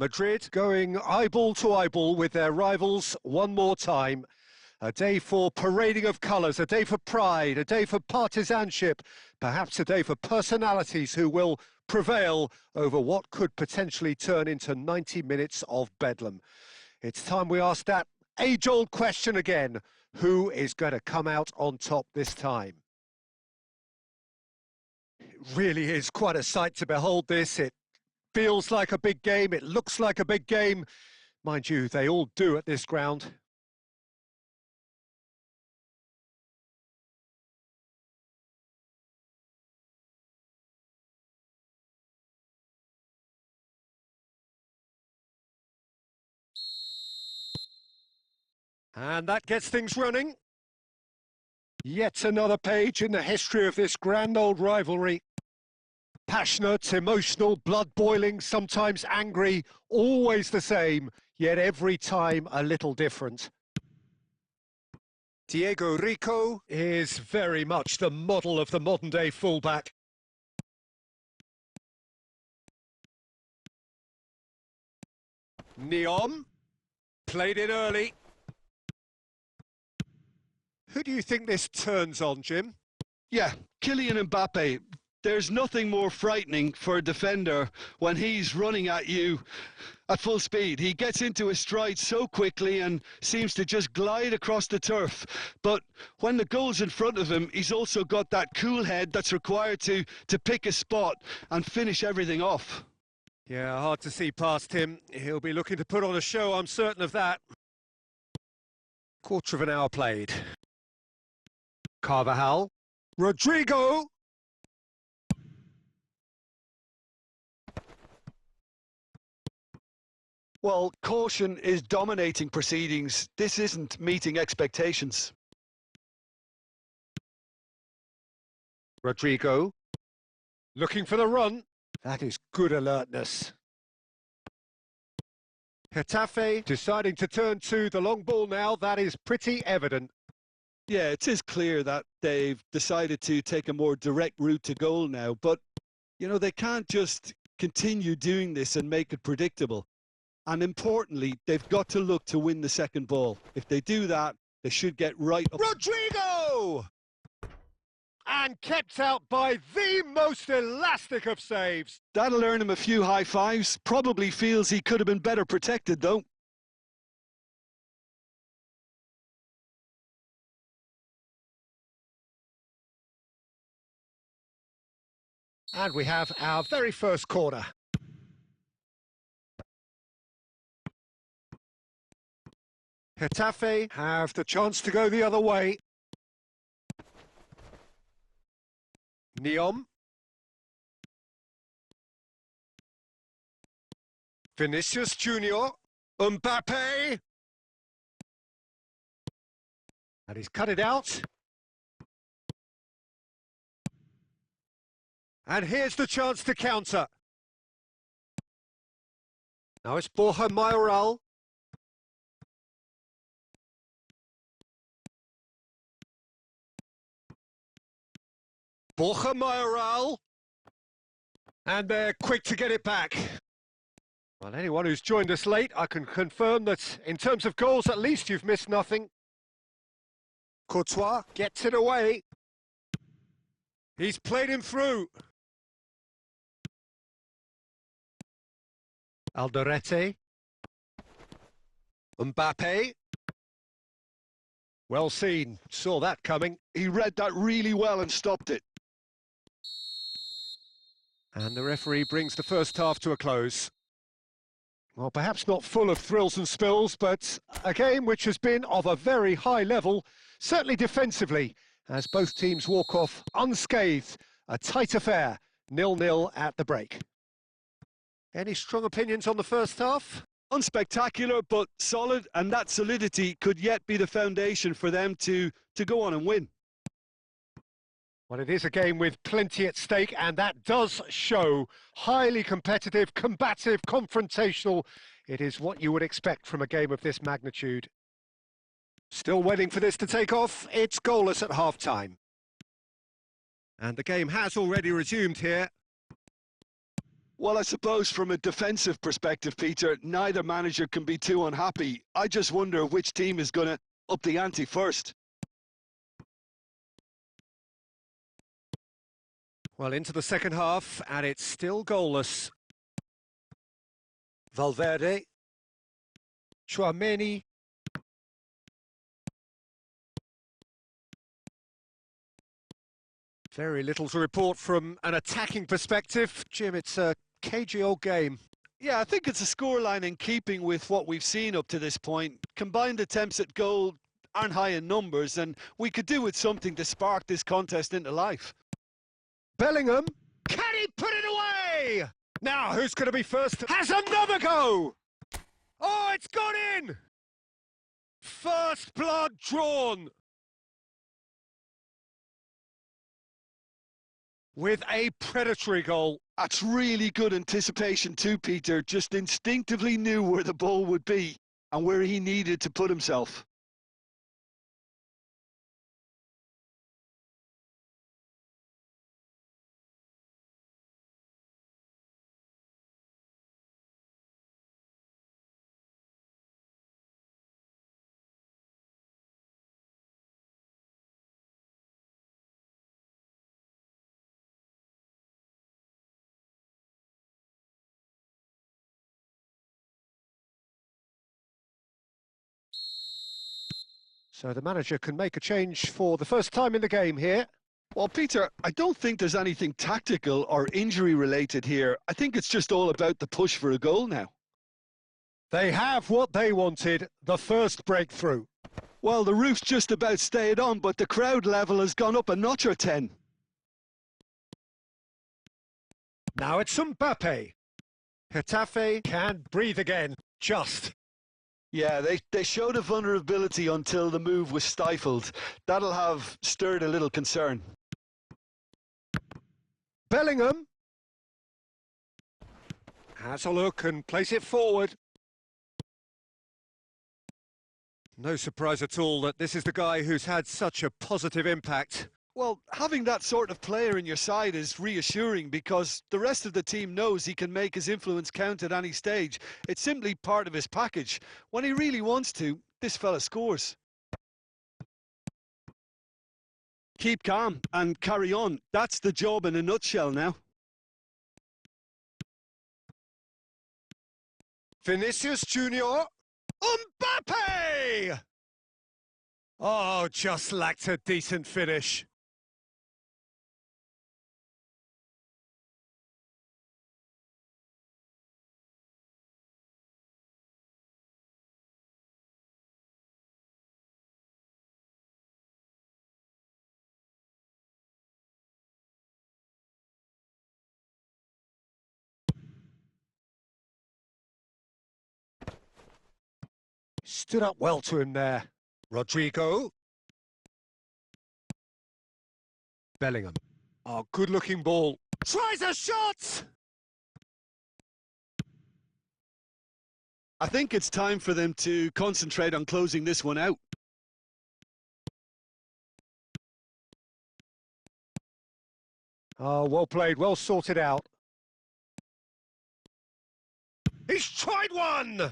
Madrid going eyeball to eyeball with their rivals one more time. A day for parading of colours, a day for pride, a day for partisanship, perhaps a day for personalities who will prevail over what could potentially turn into 90 minutes of bedlam. It's time we ask that age-old question again. Who is going to come out on top this time? It really is quite a sight to behold this. It feels like a big game, it looks like a big game. Mind you, they all do at this ground. And that gets things running. Yet another page in the history of this grand old rivalry. Passionate, emotional, blood-boiling, sometimes angry, always the same, yet every time a little different. Diego Rico is very much the model of the modern-day fullback. Neom played it early. Who do you think this turns on, Jim? Yeah, Kylian Mbappe. There's nothing more frightening for a defender when he's running at you at full speed. He gets into his stride so quickly and seems to just glide across the turf. But when the goal's in front of him, he's also got that cool head that's required to pick a spot and finish everything off. Yeah, hard to see past him. He'll be looking to put on a show, I'm certain of that. Quarter of an hour played. Carvajal. Rodrigo. Well, caution is dominating proceedings. This isn't meeting expectations. Rodrigo. Looking for the run. That is good alertness. Getafe deciding to turn to the long ball now. That is pretty evident. Yeah, it is clear that they've decided to take a more direct route to goal now. But, you know, they can't just continue doing this and make it predictable. And importantly, they've got to look to win the second ball. If they do that, they should get right up. Rodrigo! And kept out by the most elastic of saves. That'll earn him a few high fives. Probably feels he could have been better protected, though. And we have our very first corner. Getafe have the chance to go the other way. Neom. Vinicius Junior. Mbappe. And he's cut it out. And here's the chance to counter. Now it's Borja Mayoral. Borja Mayoral. And they're quick to get it back. Well, anyone who's joined us late, I can confirm that in terms of goals, at least you've missed nothing. Courtois gets it away. He's played him through. Alderete. Mbappe. Well seen. Saw that coming. He read that really well and stopped it. And the referee brings the first half to a close. Well, perhaps not full of thrills and spills, but a game which has been of a very high level, certainly defensively, as both teams walk off unscathed. A tight affair, 0-0 at the break. Any strong opinions on the first half? Unspectacular, but solid, and that solidity could yet be the foundation for them to go on and win. Well, it is a game with plenty at stake, and that does show. Highly competitive, combative, confrontational. It is what you would expect from a game of this magnitude. Still waiting for this to take off. It's goalless at half-time. And the game has already resumed here. Well, I suppose from a defensive perspective, Peter, neither manager can be too unhappy. I just wonder which team is going to up the ante first. Well, into the second half, and it's still goalless. Valverde. Chouameni. Very little to report from an attacking perspective. Jim, it's a cagey old game. Yeah, I think it's a scoreline in keeping with what we've seen up to this point. Combined attempts at goal aren't high in numbers, and we could do with something to spark this contest into life. Bellingham, can he put it away? Now, who's going to be first? Has another go! Oh, it's gone in! First blood drawn. With a predatory goal. That's really good anticipation too, Peter. Just instinctively knew where the ball would be and where he needed to put himself. So the manager can make a change for the first time in the game here. Well, Peter, I don't think there's anything tactical or injury related here. I think it's just all about the push for a goal now. They have what they wanted, the first breakthrough. Well, the roof's just about stayed on, but the crowd level has gone up a notch or 10. Now it's Mbappe. Getafe can breathe again, just. Yeah, they showed a vulnerability until the move was stifled. That'll have stirred a little concern. Bellingham has a look and plays it forward. No surprise at all that this is the guy who's had such a positive impact. Well, having that sort of player in your side is reassuring because the rest of the team knows he can make his influence count at any stage. It's simply part of his package. When he really wants to, this fella scores. Keep calm and carry on. That's the job in a nutshell now. Vinicius Junior. Mbappe! Oh, just lacked a decent finish. Stood up well to him there. Rodrigo. Bellingham. Oh, good-looking ball. Tries a shot! I think it's time for them to concentrate on closing this one out. Oh, well played, well sorted out. He's tried one!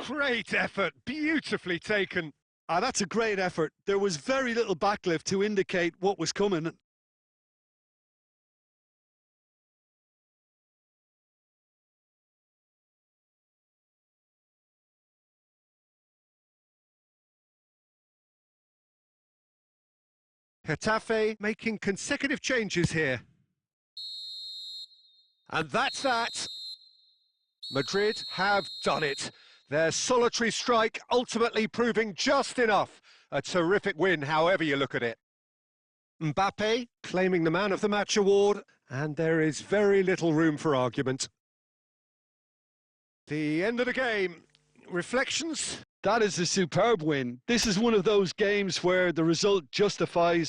Great effort, beautifully taken. That's a great effort. There was very little backlift to indicate what was coming. Getafe making consecutive changes here. And that's that. Madrid have done it. Their solitary strike ultimately proving just enough. A terrific win, however you look at it. Mbappe claiming the Man of the Match award, and there is very little room for argument. The end of the game. Reflections? That is a superb win. This is one of those games where the result justifies